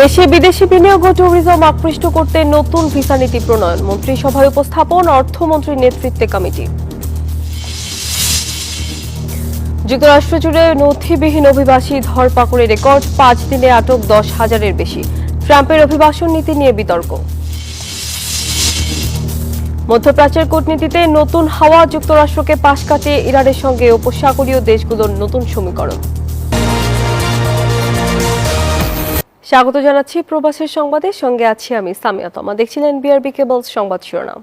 দেশে বিদেশি বিনিয়োগ ও ট্যুরিজম আকৃষ্ট করতে নতুন ভিসা নীতি প্রণয়ন, মন্ত্রিসভায় উপস্থাপন, অর্থমন্ত্রীর নেতৃত্বে কমিটি। যুক্তরাষ্ট্র জুড়ে নথিবিহীন অভিবাসী ধরপাকড়ের রেকর্ড, 5 দিনে আটক 10,000-এর বেশি। ট্রাম্পের অভিবাসন নীতি নিয়ে বিতর্ক। মধ্যপ্রাচ্যের কূটনীতিতে নতুন হাওয়া, যুক্তরাষ্ট্রকে পাশ কাটিয়ে ইরানের সঙ্গে উপসাগরীয় দেশগুলোর নতুন সমীকরণ। স্বাগত জানাচ্ছি প্রবাসের সংবাদের সঙ্গে আছি আমি সামিয়া তমা। দেখছিলেন বিআরবি কেবলস সংবাদ শিরোনাম।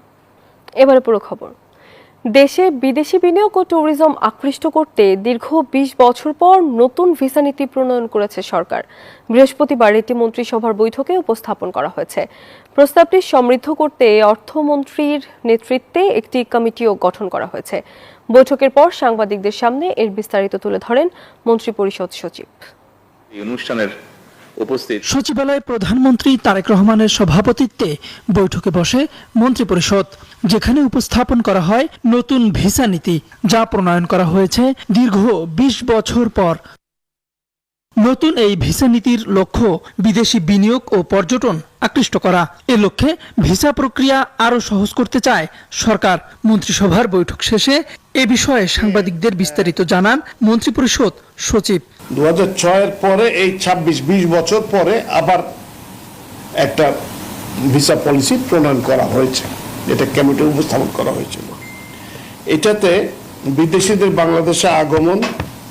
এবারে পুরো খবর। দেশে বিদেশি বিনিয়োগ ও ট্যুরিজম আকৃষ্ট করতে দীর্ঘ 20 বছর পর নতুন ভিসা নীতি প্রণয়ন করেছে সরকার। বৃহস্পতিবার এটি মন্ত্রিসভার বৈঠকে উপস্থাপন করা হয়েছে। প্রস্তাবটি সমৃদ্ধ করতে অর্থমন্ত্রীর নেতৃত্বে একটি কমিটিও গঠন করা হয়েছে। বৈঠকের পর সাংবাদিকদের সামনে এর বিস্তারিত তুলে ধরেন মন্ত্রিপরিষদ সচিব। সচিবালয়ে প্রধানমন্ত্রী তারেক রহমানের সভাপতিত্বে বৈঠকে বসে মন্ত্রিপরিষদ, যেখানে উপস্থাপন করা হয় নতুন ভিসা নীতি, যা প্রণয়ন করা হয়েছে দীর্ঘ 20 বছর পর। নতুন এই ভিসা নীতির লক্ষ্য বিদেশি বিনিয়োগ ও পর্যটন আকৃষ্ট করা। এ লক্ষ্যে ভিসা প্রক্রিয়া আরও সহজ করতে চায় সরকার। মন্ত্রিসভার বৈঠক শেষে এ বিষয়ে সাংবাদিকদের বিস্তারিত জানান মন্ত্রিপরিষদ সচিব। 2006-এর পরে এই 26-20 বছর পরে আবার একটা ভিসা পলিসি প্রণয়ন করা হয়েছে, এটা কমিটি উপস্থাপন করা হয়েছিল। এটাতে বিদেশিদের বাংলাদেশে আগমন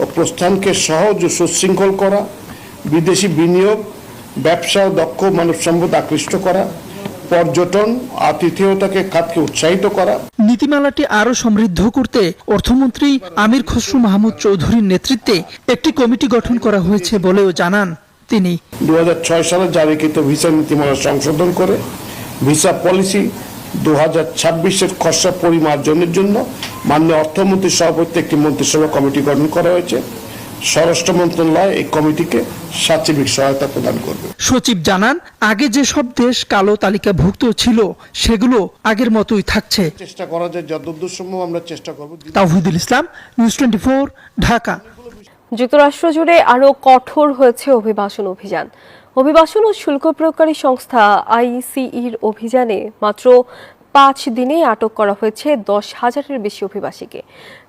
ও প্রস্থানকে সহজ ও সুশৃঙ্খল করা, বিদেশি বিনিয়োগ, ব্যবসা ও দক্ষ মানব সম্পদ আকৃষ্ট করা, পর্যটন, আতিথেয়তাকে খাতকে উৎসাহিত করা। নীতিমালাটি আরও সমৃদ্ধ করতে অর্থমন্ত্রী আমির খসরু মাহমুদ চৌধুরীর নেতৃত্বে একটি কমিটি গঠন করা হয়েছে বলেও জানান তিনি। 2006 সালে জারিকৃত ভিসা নীতিমালা সংশোধন করে ভিসা পলিসি 2026-এর খসড়া পরিমার্জনের জন্য মাননীয় অর্থমন্ত্রীর সভাপতিত্বে একটি মন্ত্রিসভা কমিটি গঠন করা হয়েছে। স্বরাষ্ট্র মন্ত্রণালয় এই কমিটিকে সার্বিক সহায়তা প্রদান করবে। সচিব জানান, আগে যেসব দেশ কালো তালিকাভুক্ত ছিল সেগুলো আগের মতোই থাকছে। চেষ্টা করা যায় যতদূর সম্ভব আমরা চেষ্টা করব। তাওহিদুল ইসলাম, নিউজ 24, ঢাকা। যুক্তরাষ্ট্র জুড়ে আরও কঠোর হয়েছে অভিবাসন অভিযান। অভিবাসন ও শুল্ক প্রয়োগকারী সংস্থা আইসিইর অভিযানে মাত্র 5 দিনে আটক করা হয়েছে 10,000-এর বেশি অভিবাসীকে।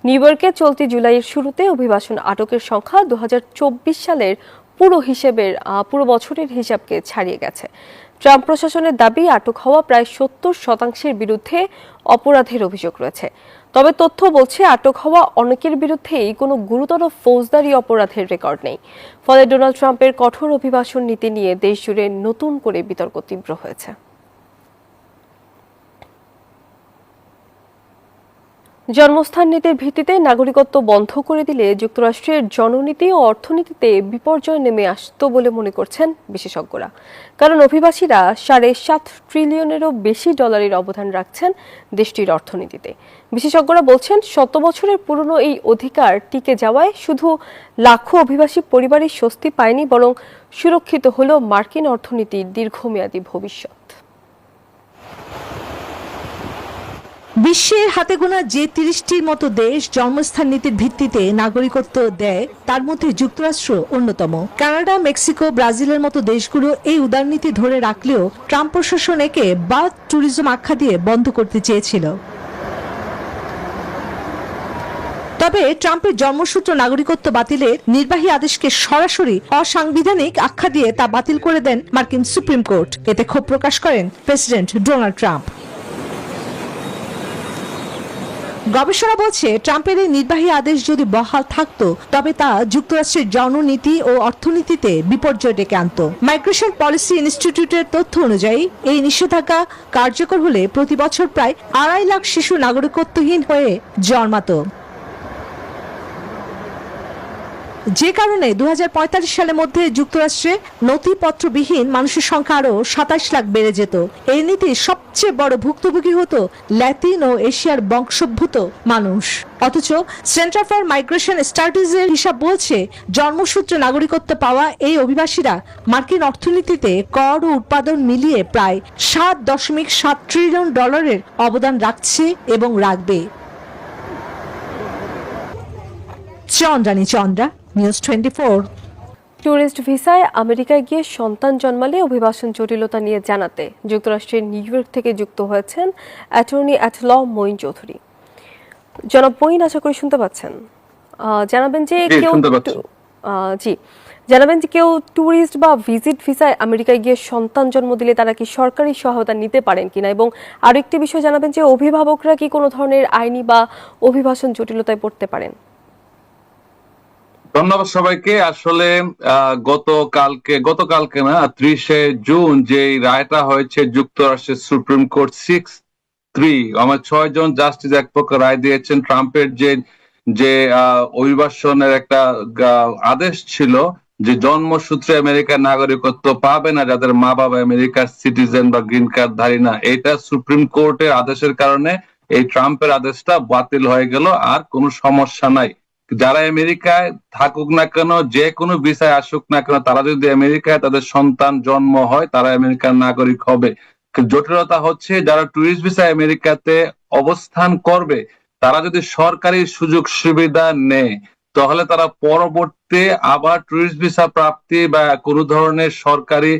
নিউ ইয়র্কে চলতি জুলাইয়ের শুরুতে অভিবাসন আটকের সংখ্যা 2024 সালের পুরো বছরের হিসাবকে ছাড়িয়ে গেছে। ট্রাম্প প্রশাসনের দাবি, আটক হওয়া প্রায় 70% বিরুদ্ধে অপরাধের অভিযোগ রয়েছে। তবে তথ্য বলছে, আটক হওয়া অনেকের বিরুদ্ধেই কোনো গুরুতর ফৌজদারি অপরাধের রেকর্ড নেই। ফলে ডোনাল্ড ট্রাম্পের কঠোর অভিবাসন নীতি নিয়ে দেশ জুড়ে নতুন করে বিতর্ক তীব্র হয়েছে। জন্মস্থান নীতির ভিত্তিতে নাগরিকত্ব বন্ধ করে দিলে যুক্তরাষ্ট্রের জননীতি ও অর্থনীতিতে বিপর্যয় নেমে আসত বলে মনে করছেন বিশেষজ্ঞরা। কারণ অভিবাসীরা $7.5 ট্রিলিয়নেরও বেশি ডলারের অবদান রাখছেন দেশটির অর্থনীতিতে। বিশেষজ্ঞরা বলছেন, 100 বছরের পুরনো এই অধিকার টিকে যাওয়ায় শুধু লাখো অভিবাসী পরিবারই স্বস্তি পায়নি, বরং সুরক্ষিত হল মার্কিন অর্থনীতির দীর্ঘমেয়াদী ভবিষ্যৎ। বিশ্বের হাতে গোনা যে 30টির মতো দেশ জন্মস্থান নীতির ভিত্তিতে নাগরিকত্ব দেয়, তার মধ্যে যুক্তরাষ্ট্র অন্যতম। কানাডা, মেক্সিকো, ব্রাজিলের মতো দেশগুলো এই উদারনীতি ধরে রাখলেও ট্রাম্প প্রশাসন একে বার্থ ট্যুরিজম আখ্যা দিয়ে বন্ধ করতে চেয়েছিল। তবে ট্রাম্পের জন্মসূত্র নাগরিকত্ব বাতিলের নির্বাহী আদেশকে সরাসরি অসাংবিধানিক আখ্যা দিয়ে তা বাতিল করে দেন মার্কিন সুপ্রিম কোর্ট। এতে ক্ষোভ প্রকাশ করেন প্রেসিডেন্ট ডোনাল্ড ট্রাম্প। গবেষণা বলছে, ট্রাম্পের এই নির্বাহী আদেশ যদি বহাল থাকতো তবে তা যুক্তরাষ্ট্রের জননীতি ও অর্থনীতিতে বিপর্যয় ডেকে আনত। মাইগ্রেশন পলিসি ইনস্টিটিউটের তথ্য অনুযায়ী এই নিষেধাজ্ঞা কার্যকর হলে প্রতি বছর প্রায় 2.5 লাখ শিশু নাগরিকত্বহীন হয়ে জন্মাত। যে কারণে 2045 সালের মধ্যে যুক্তরাষ্ট্রে নথিপত্রবিহীন মানুষের সংখ্যা আরো 27 লাখ বেড়ে যেত। এই নীতির সবচেয়ে বড় ভুক্তভোগী হতো ল্যাটিন ও এশিয়ার বংশোদ্ভূত মানুষ। অথচ সেন্টার ফর মাইগ্রেশন স্টাডিজের হিসাব বলছে, জন্মসূত্রে নাগরিকত্ব পাওয়া এই অভিবাসীরা মার্কিন অর্থনীতিতে কর ও উৎপাদন মিলিয়ে প্রায় $7.7 ট্রিলিয়ন অবদান রাখছে এবং রাখবে। চন্দ্রা, নিউজ 24। ট্যুরিস্ট ভিসায় আমেরিকায় গিয়ে সন্তান জন্মালে অভিবাসন জটিলতা নিয়ে জানাতে যুক্তরাষ্ট্রের নিউ ইয়র্ক থেকে যুক্ত হয়েছেন attorney at law Moin Chowdhury. জনাব মঈন, আশা করি শুনতে পাচ্ছেন। জানাবেন যে কেউ ট্যুরিস্ট বা ভিজিট ভিসায় আমেরিকায় গিয়ে সন্তান জন্ম দিলে তারা কি সরকারি সহায়তা নিতে পারেন কিনা, এবং আরেকটি বিষয় জানাবেন যে অভিভাবকরা কি কোনো ধরনের আইনি বা অভিবাসন জটিলতায় পড়তে পারেন? ধন্যবাদ সবাইকে। আসলে গতকালকে না 30শে জুন যে রায়টা হয়েছে যুক্তরাষ্ট্রের সুপ্রিম কোর্ট 6-3, আমার 6 জন জাস্টিস এক পক্ষ রায় দিয়েছেন। ট্রাম্পের যে অভিবাসনের একটা আদেশ ছিল যে জন্মসূত্রে আমেরিকার নাগরিকত্ব পাবে না যাদের মা বাবা আমেরিকার সিটিজেন বা গ্রিন কার্ড ধারী না, এটা সুপ্রিম কোর্টের আদেশের কারণে এই ট্রাম্পের আদেশটা বাতিল হয়ে গেল। আর কোনো সমস্যা নাই, যারা আমেরিকায় থাকুক না কেন, যে কোনো ভিসায় আসুক না কেন, তারা যদি আমেরিকায় তাদের সন্তান জন্ম হয় তারা আমেরিকার নাগরিক হবে। জটিলতা হচ্ছে যারা ট্যুরিস্ট ভিসায় আমেরিকাতে অবস্থান করবে তারা যদি সরকারি সুযোগ সুবিধা নেয় তাহলে তারা পরবর্তী আবার ট্যুরিস্ট ভিসা প্রাপ্তি বা কোনো ধরনের সরকারি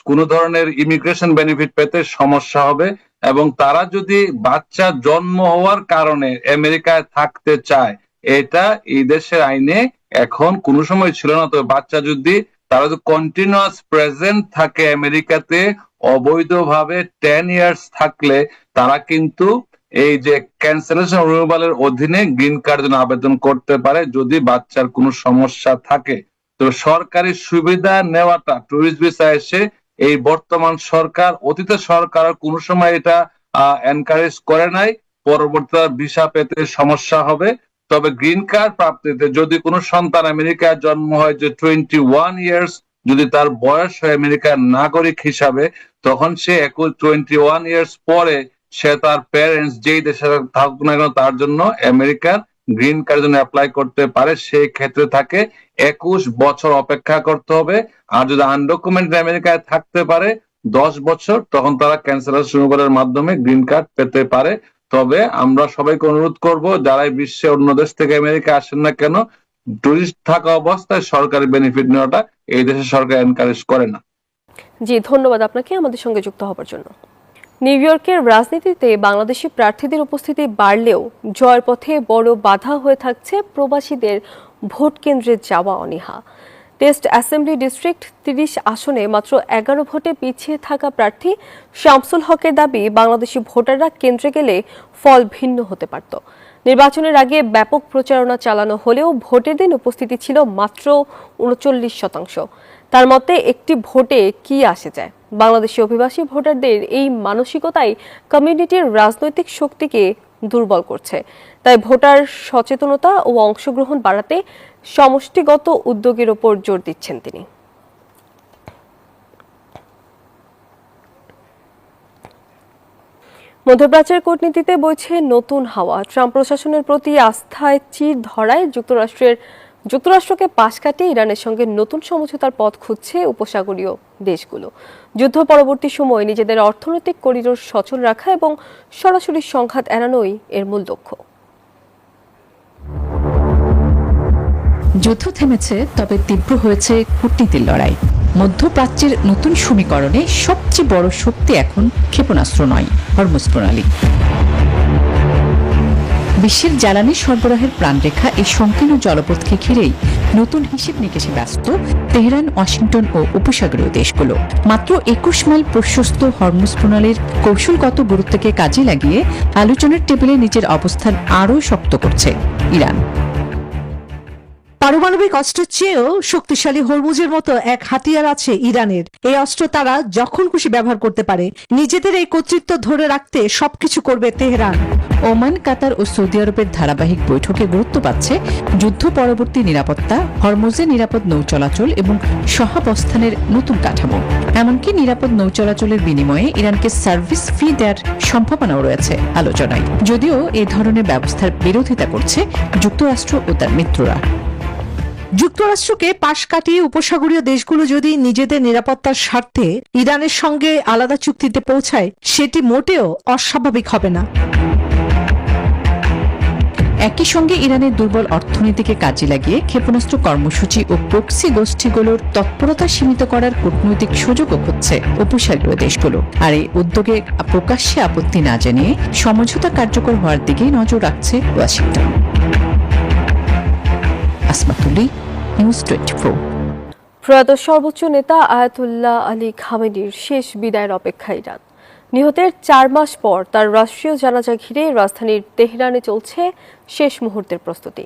কোনো ধরনের ইমিগ্রেশন বেনিফিট পেতে সমস্যা হবে। এবং তারা যদি বাচ্চা জন্ম হওয়ার কারণে আমেরিকায় থাকতে চায়, এটা এই দেশের আইনে এখন কোনো সময় ছিল না, তবে বাচ্চা যদি তারা যদি কন্টিনিউয়াস প্রেজেন্ট থাকে আমেরিকাতে অবৈধভাবে 10 ইয়ার্স থাকলে তারা কিন্তু এই যে ক্যান্সেলেশন রিমুভালের অধীনে গ্রিন কার্ড জন্য আবেদন করতে পারে যদি বাচ্চার কোনো সমস্যা থাকে। তো সরকারি সুবিধা নেওয়াটা ট্যুরিস্ট ভিসা এসে এই বর্তমান সরকার, অতীতের সরকার কোনো সময় এটা এনকারেজ করে নাই, পরবর্তীতে ভিসা পেতে সমস্যা হবে। তবে গ্রিন কার্ড প্রাপ্তিতে যদি কোনো সন্তান আমেরিকায় জন্ম হয় যে 21 ইয়ার্স যদি তার বয়স হয় আমেরিকার নাগরিক হিসাবে, তখন সে 21 ইয়ার্স পরে সে তার প্যারেন্টস যেই দেশে থাকুক না কেন তার জন্য আমেরিকার গ্রিন কার্ড জন্য অ্যাপ্লাই করতে পারে। সেই ক্ষেত্রে তাকে 21 বছর অপেক্ষা করতে হবে। আর যদি আনডকুমেন্টেড আমেরিকায় থাকতে পারে 10 বছর, তখন তারা ক্যান্সেলেশন রিমুভালের মাধ্যমে গ্রিন কার্ড পেতে পারে। তবে আমরা সবাইকে অনুরোধ করব, যারা বিশ্বে অন্য দেশ থেকে আমেরিকা আসেন না কেন, টুরিস্ট থাকা অবস্থায় সরকারি বেনিফিট নেওয়াটা এই দেশের সরকার এনকারেজ করে না। জি, ধন্যবাদ আপনাকে আমাদের সঙ্গে যুক্ত হবার জন্য। নিউ ইয়র্কের রাজনীতিতে বাংলাদেশি প্রার্থীদের উপস্থিতি বাড়লেও জয়ের পথে বড় বাধা হয়ে থাকছে প্রবাসীদের ভোট কেন্দ্রে যাওয়া অনীহা। টেস্ট অ্যাসেম্বলি ডিস্ট্রিক্ট 30 আসনে মাত্র 11 ভোটে পিছিয়ে থাকা প্রার্থী শামসুল হকের দাবি, বাংলাদেশি ভোটাররা কেন্দ্রে গেলে ফল ভিন্ন হতে পারত। নির্বাচনের আগে ব্যাপক প্রচারণা চালানো হলেও ভোটের দিন উপস্থিতি ছিল মাত্র 39%। তার মতে একটি ভোটে কি আসে যায়। বাংলাদেশি অভিবাসী ভোটারদের এই মানসিকতাই কমিউনিটির রাজনৈতিক শক্তিকে দুর্বল করছে। তাই ভোটার সচেতনতা ও অংশগ্রহণ বাড়াতে সমষ্টিগত উদ্যোগের ওপর জোর দিচ্ছেন তিনি। মধ্যপ্রাচ্যের কূটনীতিতে বইছে নতুন হাওয়া। ট্রাম্প প্রশাসনের প্রতি আস্থায় চির ধরায় যুক্তরাষ্ট্রকে পাশ কাটিয়ে ইরানের সঙ্গে নতুন সমঝোতার পথ খুঁজছে উপসাগরীয় দেশগুলো। যুদ্ধ পরবর্তী সময়ে নিজেদের অর্থনৈতিক করিডোর সচল রাখা এবং সরাসরি সংঘাত এড়ানোই এর মূল লক্ষ্য। যুদ্ধ থেমেছে, তবে তীব্র হয়েছে কূটনীতির লড়াই। মধ্যপ্রাচ্যের নতুন সমীকরণে সবচেয়ে বড় শক্তি এখন ক্ষেপণাস্ত্র নয়, হরমুজ প্রণালী। বিশ্বের জ্বালানি সরবরাহের প্রাণরেখা এই সংকীর্ণ জলপথকে ঘিরেই নতুন হিসেব নিকেশে ব্যস্ত তেহরান, ওয়াশিংটন ও উপসাগরীয় দেশগুলো। মাত্র 21 মাইল প্রশস্ত হরমুজ প্রণালীর কৌশলগত গুরুত্বকে কাজে লাগিয়ে আলোচনার টেবিলে নিজের অবস্থান আরও শক্ত করছে ইরান। পারমাণবিক অস্ত্রের চেয়েও শক্তিশালী হরমুজের মতো এক হাতিয়ার আছে ইরানের। এই অস্ত্র তারা যখন খুশি ব্যবহার করতে পারে। নিজেদের এই কর্তৃত্ব ধরে রাখতে সবকিছু করবে তেহরান। ওমান, কাতার ও সৌদি আরবের ধারাবাহিক বৈঠকে গুরুত্ব পাচ্ছে যুদ্ধ পরবর্তী নিরাপত্তা, হরমুজে নিরাপদ নৌ চলাচল এবং সহাবস্থানের নতুন কাঠামো। এমনকি নিরাপদ নৌ চলাচলের বিনিময়ে ইরানকে সার্ভিস ফি দেওয়ার সম্ভাবনাও রয়েছে আলোচনায়, যদিও এ ধরনের ব্যবস্থার বিরোধিতা করছে যুক্তরাষ্ট্র ও তার মিত্ররা। যুক্তরাষ্ট্রকে পাশ কাটিয়ে উপসাগরীয় দেশগুলো যদি নিজেদের নিরাপত্তার স্বার্থে ইরানের সঙ্গে আলাদা চুক্তিতে পৌঁছায়, সেটি মোটেও অস্বাভাবিক হবে না। একই সঙ্গে ইরানের দুর্বল অর্থনীতিকে কাজে লাগিয়ে ক্ষেপণাস্ত্র কর্মসূচি ও প্রক্সি গোষ্ঠীগুলোর তৎপরতা সীমিত করার কূটনৈতিক সুযোগও খুঁজছে উপসাগরীয় দেশগুলো। আর এই উদ্যোগে প্রকাশ্যে আপত্তি না জানিয়ে সমঝোতা কার্যকর হওয়ার দিকে নজর রাখছে ওয়াশিংটন। আসমাতুল্লি, নিউজ 24। প্রয়াত সর্বোচ্চ নেতা আয়াতুল্লাহ আলী খামেনির শেষ বিদায়ের অপেক্ষায় ইরান। নিহতের 4 মাস পর তার রাষ্ট্রীয় জানাজা ঘিরে রাজধানীর তেহরানে চলছে শেষ মুহূর্তের প্রস্তুতি।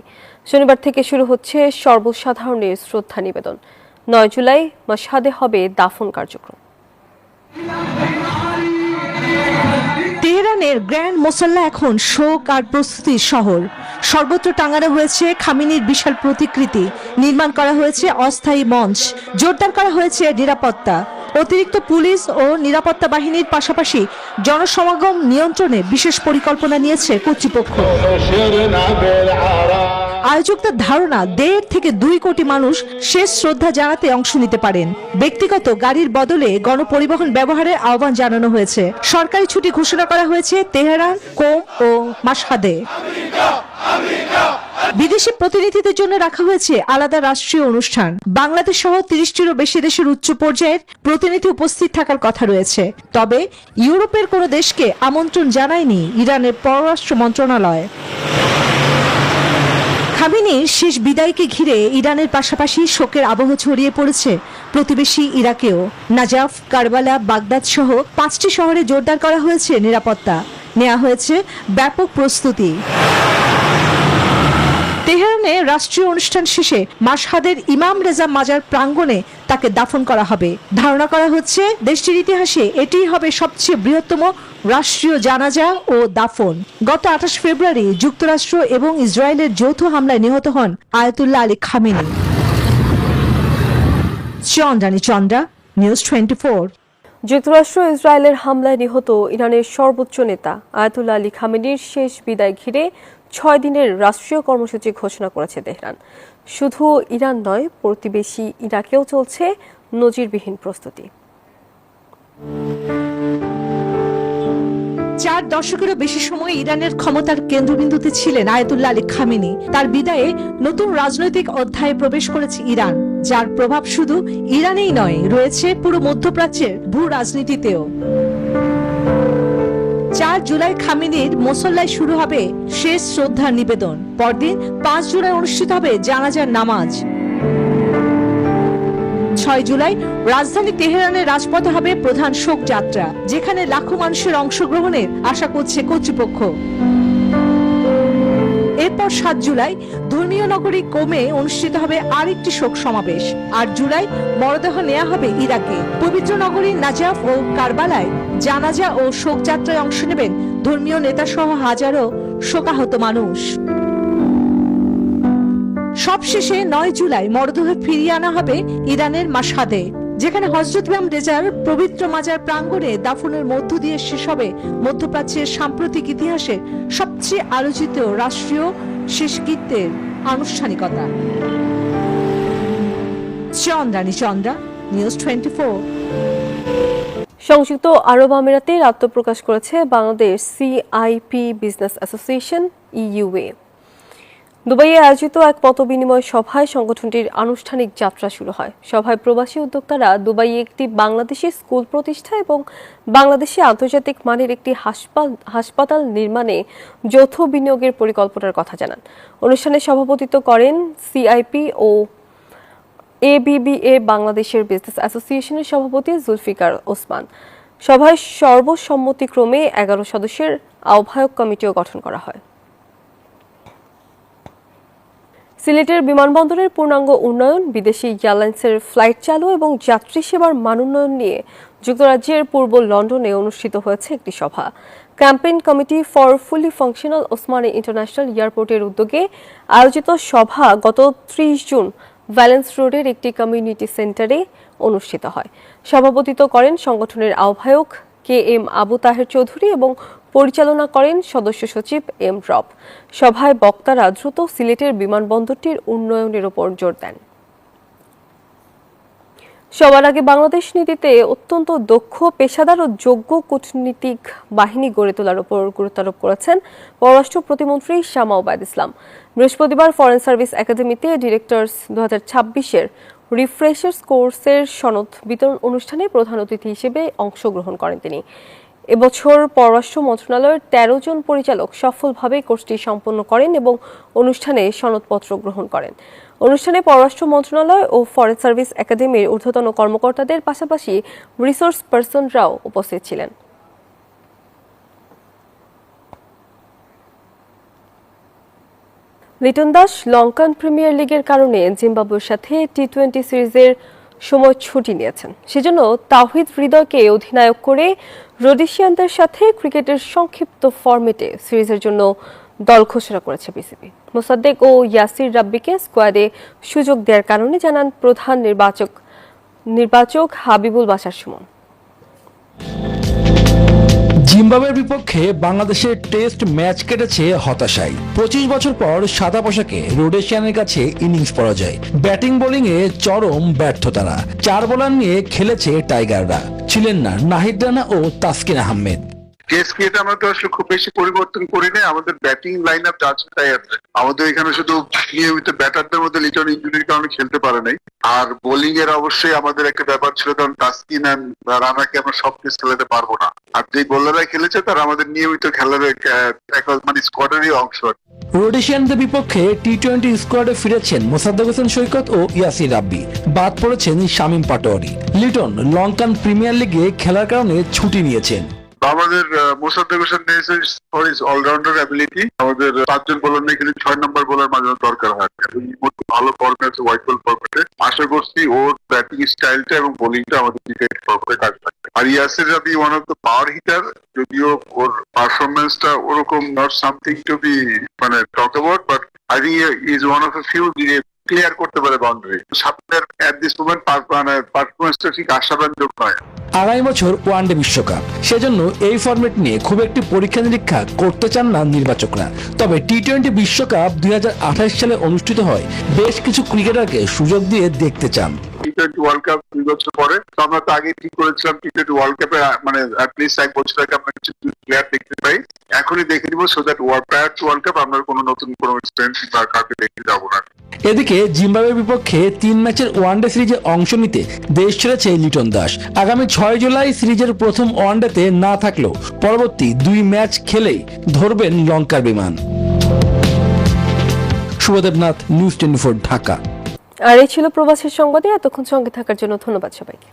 শনিবার থেকে শুরু হচ্ছে সর্বসাধারণের শ্রদ্ধা নিবেদন। 9 জুলাই মাশহাদে হবে দাফন কার্যক্রম। তেহরানের গ্র্যান্ড মোসাল্লা এখন শোক আর প্রস্তুতির শহর। সর্বত্র টাঙানো হয়েছে খামেনির বিশাল প্রতিকৃতি, নির্মাণ করা হয়েছে অস্থায়ী মঞ্চ, জোরদার করা হয়েছে নিরাপত্তা। অতিরিক্ত পুলিশ ও নিরাপত্তা বাহিনীর পাশাপাশি জনসমাগম নিয়ন্ত্রণে বিশেষ পরিকল্পনা নিয়েছে কর্তৃপক্ষ। আয়োজকদের ধারণা 1.5 থেকে 2 কোটি মানুষ শেষ শ্রদ্ধা জানাতে অংশ নিতে পারেন। ব্যক্তিগত গাড়ির বদলে গণপরিবহন ব্যবহারের আহ্বান জানানো হয়েছে। সরকারি ছুটি ঘোষণা করা হয়েছে তেহরান, কোম ও মাশহাদে। বিদেশি প্রতিনিধিদের জন্য রাখা হয়েছে আলাদা রাষ্ট্রীয় অনুষ্ঠান। বাংলাদেশ সহ 30টিরও বেশি দেশের উচ্চ পর্যায়ের প্রতিনিধি উপস্থিত থাকার কথা রয়েছে। তবে ইউরোপের কোনো দেশকে আমন্ত্রণ জানায়নি ইরানের পররাষ্ট্র মন্ত্রণালয়। খামেনির শেষ বিদায়কে ঘিরে ইরানের পাশাপাশি শোকের আবহ ছড়িয়ে পড়েছে প্রতিবেশী ইরাকেও। নাজাফ, কারবালা, বাগদাদ সহ 5টি শহরে জোরদার করা হয়েছে নিরাপত্তা। নেওয়া হয়েছে ব্যাপক প্রস্তুতি। তেহরানে রাষ্ট্রীয় অনুষ্ঠান শেষে মাশহাদের ইমাম রেজা মাজার প্রাঙ্গণে তাকে দাফন করা হবে। ধারণা করা হচ্ছে দেশটির ইতিহাসে এটিই হবে সবচেয়ে বৃহত্তম রাষ্ট্রীয় জানাজা ও দাফন। গত 28 ফেব্রুয়ারি যুক্তরাষ্ট্র এবং ইসরায়েলের যৌথ হামলায় নিহত হন Ayatollah Ali Khamenei. Chandra, news 24। যুক্তরাষ্ট্র ইসরায়েলের হামলায় নিহত ইরানের সর্বোচ্চ নেতা আয়াতুল্লাহ আলী খামেনির শেষ বিদায় ঘিরে 6 দিনের রাষ্ট্রীয় কর্মসূচি ঘোষণা করেছে তেহরান। শুধু ইরান নয়, প্রতিবেশী ইরাকেও চলছে নজিরবিহীন প্রস্তুতি। 4 দশকেরও বেশি সময় ইরানের ক্ষমতার কেন্দ্রবিন্দুতে ছিলেন আয়াতুল্লাহ আলী খামেনি। তার বিদায়ে নতুন রাজনৈতিক অধ্যায়ে প্রবেশ করেছে ইরান, যার প্রভাব শুধু ইরানেই নয়, রয়েছে পুরো মধ্যপ্রাচ্যের ভূ রাজনীতিতেও। 4 জুলাই খামেনির মোসল্লায় শুরু হবে শেষ শ্রদ্ধা নিবেদন। পরদিন 5 জুলাই অনুষ্ঠিত হবে জানাজার নামাজ। 6 জুলাই রাজধানী তেহরানের রাজপথে হবে প্রধান শোক যাত্রা, যেখানে লাখো মানুষের অংশগ্রহণের আশা করছে কর্তৃপক্ষ। এরপর 7 জুলাই ধর্মীয় নগরী কোমে অনুষ্ঠিত হবে আরেকটি শোক সমাবেশ। 8 জুলাই মরদেহ নেওয়া হবে ইরাকে। পবিত্র নগরী নাজাফ ও কারবালায় জানাজা ও শোকযাত্রায় অংশ নেবেন ধর্মীয় নেতা সহ হাজারো শোকাহত মানুষ। সবশেষে 9 জুলাই মরদেহ ফিরিয়ে আনা হবে ইরানের মাশহাদে, যেখানে হযরত ইমাম রেজার পবিত্র মাজার প্রাঙ্গণে দাফনের মধ্য দিয়ে শেষ হবে মধ্যপ্রাচ্যের সাম্প্রতিক ইতিহাসে সবচেয়ে আলোচিত রাষ্ট্রীয় শেষকৃত্যের আনুষ্ঠানিকতা। চন্দ্রা, নিউজ 24। সংযুক্ত আরব আমিরাতের আত্মপ্রকাশ করেছে Bangladesh CIP business association UA. দুবাইয়ে আয়োজিত এক মতবিনিময় সভায় সংগঠনটির আনুষ্ঠানিক যাত্রা শুরু হয়। সভায় প্রবাসী উদ্যোক্তারা দুবাইয়ে একটি বাংলাদেশি স্কুল প্রতিষ্ঠা এবং বাংলাদেশে আন্তর্জাতিক মানের একটি হাসপাতাল নির্মাণে যৌথ বিনিয়োগের পরিকল্পনার কথা জানান। অনুষ্ঠানে সভাপতিত্ব করেন সিআইপি ও এবিবিএ বাংলাদেশের বিজনেস অ্যাসোসিয়েশনের সভাপতি জুলফিকার ওসমান। সভায় সর্বসম্মতিক্রমে 11 সদস্যের আহ্বায়ক কমিটিও গঠন করা হয়। সিলেটের বিমানবন্দরের পূর্ণাঙ্গ উন্নয়ন, বিদেশি এয়ারলাইন্সের ফ্লাইট চালু এবং যাত্রী সেবার মানোন্নয়ন নিয়ে যুক্তরাজ্যের পূর্ব লন্ডনে অনুষ্ঠিত হয়েছে একটি সভা। Campaign committee for fully functional Osmani international এয়ারপোর্টের উদ্যোগে আয়োজিত সভা গত 30 জুন ভ্যালেন্স রোডের একটি কমিউনিটি সেন্টারে অনুষ্ঠিত হয়। সভাপতিত্ব করেন সংগঠনের আহ্বায়ক KM আবু তাহের চৌধুরী এবং পরিচালনা করেন সদস্য সচিব M রব। সভায় বক্তারা দ্রুত সিলেটের বিমানবন্দরটির উন্নয়নের উপর জোর দেন। সবার আগে বাংলাদেশ নীতিতে অত্যন্ত দক্ষ, পেশাদার ও যোগ্য কূটনীতিক বাহিনী গড়ে তোলার উপর গুরুত্ব আরোপ করেছেন পররাষ্ট্র প্রতিমন্ত্রী শামা ওবায়দ ইসলাম। বৃহস্পতিবার ফরেন সার্ভিস একাডেমিতে ডিরেক্টরস 2026-এর রিফ্রেশার্স কোর্সের সনদ বিতরণ অনুষ্ঠানে প্রধান অতিথি হিসেবে অংশগ্রহণ করেন তিনি। এবছর পররাষ্ট্র মন্ত্রণালয়ের 13 জন পরিচালক সফলভাবে কোর্সটি সম্পন্ন করেন এবং অনুষ্ঠানে সনদপত্র গ্রহণ করেন। অনুষ্ঠানে পররাষ্ট্র মন্ত্রণালয় ও ফরেন সার্ভিস একাডেমির ঊর্ধ্বতন কর্মকর্তাদের পাশাপাশি রিসোর্স পার্সনরাও উপস্থিত ছিলেন। লিটন দাস লঙ্কান প্রিমিয়ার লিগের কারণে জিম্বাবুয়ের সাথে টি-20 সিরিজের সময় ছুটি নিয়েছেন। সেজন্য তাওহিদ হৃদয়কে অধিনায়ক করে রোডেশিয়ানদের সাথে ক্রিকেটের সংক্ষিপ্ত ফরম্যাটে সিরিজের জন্য দল ঘোষণা করেছে বিসিবি। মোসাদ্দেক ও ইয়াসির রাব্বিকে স্কোয়াডে সুযোগ দেওয়ার কারণে জানান প্রধান নির্বাচক হাবিবুল বাশার সুমন। জিম্বাবুয়ের বিপক্ষে বাংলাদেশের টেস্ট ম্যাচ কেটেছে হতাশায়। 25 বছর পর সাদা পোশাকে রোডেশিয়ানের কাছে ইনিংস পরাজয়। ব্যাটিং বোলিং এ চরম ব্যর্থতারা। 4 বোলার নিয়ে খেলেছে টাইগাররা। ছিলেন না নাহিদ রানা ও তাসকিন আহমেদ। টেস্ট ক্রিকেটে আমরা তো আসলে খুব বেশি পরিবর্তন করি না। আমাদের ব্যাটিং লাইন আপ যা আছে তাই আছে। আমাদের এখানে শুধু নিয়মিত ব্যাটারদের মধ্যে লিটন ইনজুরির কারণে খেলতে পারে নাই। আর বোলিং এর অবশ্যই আমাদের একটা ব্যাপার ছিল, কারণ তাসকিন আর রানাকে আমরা সব টেস্ট খেলাতে পারবো না। আর যে বোলাররা খেলেছে তারা আমাদের নিয়মিত খেলার মানে স্কোয়াডেরই অংশ। রোডেশিয়ানদের বিপক্ষে টি-20 স্কোয়াডে ফিরেছেন মোসাদ্দেক হোসেন সৈকত ও ইয়াসির রাব্বি। বাদ পড়েছেন শামীম পাটোয়ারি। লিটন লঙ্কান প্রিমিয়ার লিগে খেলার কারণে ছুটি নিয়েছেন। আমাদের Mosaddek Hossain for his allrounder ability. আমাদের 5 জন বোলার নিয়ে কিন্তু 6 নম্বর বোলার মাঝে দরকার হয়। ভালো ফর্মে আছে, হোয়াইট বল ফর্মেটে। আশা করছি ওর ব্যাটিং স্টাইলটা এবং বোলিংটা আমাদের ক্রিকেট ফর্মেটে কাজ করবে। আর Yasir Rabbi one of the power hitter, যদিও ওর পারফরমেন্সটা ওরকম নট সামথিং টু বি মানে talk about, but I think is one of the few যে ক্লিয়ার করতে পারে বাউন্ডারি। সামনের এট দিস মোমেন্ট পারফরমেন্সটা ঠিক আশাব্যঞ্জক নয়। আগামী বছর ওয়ানডে বিশ্বকাপ, সেজন্য এই ফরম্যাট নিয়ে খুব একটি পরীক্ষা নিরীক্ষা করতে চান না নির্বাচকরা। তবে টি-20 বিশ্বকাপ 2028 সালে অনুষ্ঠিত হয়, বেশ কিছু ক্রিকেটারকে সুযোগ দিয়ে দেখতে চান। টি-20 ওয়ার্ল্ড কাপ 2 বছর পরে, তো আমরা তো আগে ঠিক করেছিলাম টি-20 ওয়ার্ল্ড কাপে মানে অ্যাটলিস্ট 1 বছর আগে আমরা কিছু প্লেয়ার দেখতে পাই। এখনই দেখে নিব, so that prior two world cup আমরা কোনো নতুন কোনো স্ট্রেংথ বা কাউকে দেখতে যাবো না। এদিকে জিম্বাবুয়ের বিপক্ষে 3 ম্যাচের ওয়ানডে সিরিজে অংশ নিতে দেশ ছেড়েছে লিটন দাস। আগামী 6 জুলাই সিরিজের প্রথম ওয়ানডেতে না থাকলেও পরবর্তী 2 ম্যাচ খেলেই ধরবেন লঙ্কার বিমান। শুভদেবনাথ, নিউজ 24, ঢাকা। আর এই ছিল প্রবাসীর সংবাদে। এতক্ষণ সঙ্গে থাকার জন্য ধন্যবাদ সবাইকে।